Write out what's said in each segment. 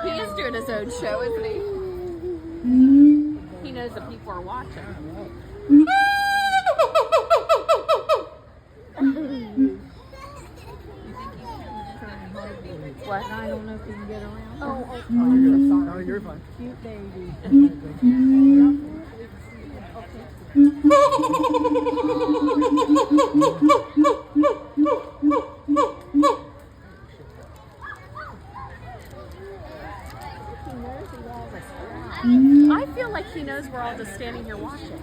He is doing his own show, isn't he? He knows that people are watching. What? I don't know if you can get around. Oh, No, you're fine. Cute baby. I feel like he knows we're all just standing here watching.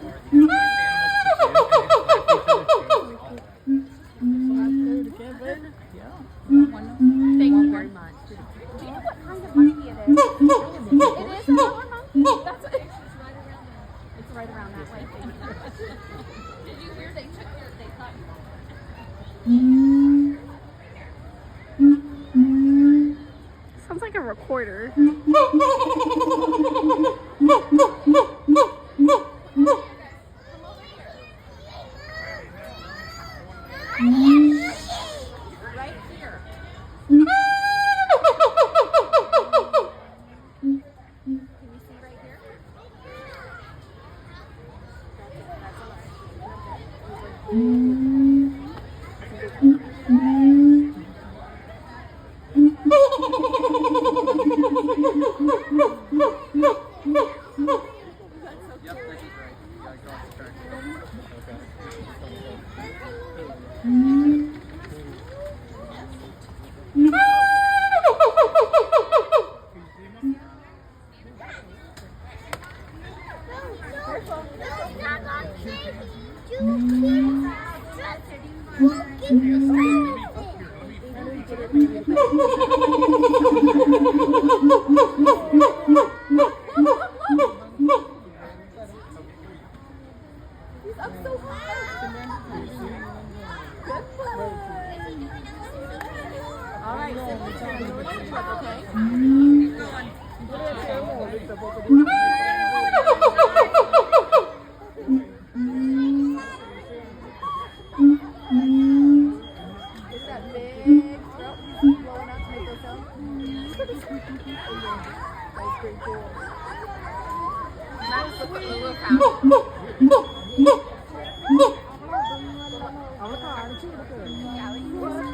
Thank you very much. Do you know what kind of monkey it is? It is a howler monkey? That's it's right around that way. Did you hear they cut? Sounds like a recorder. Right here. Can you see right here? He's up so high. Good boy. All right, so let's go. Okay? Is that big throat blowing out to make those sounds? That's pretty cool. That is the little sound. I'm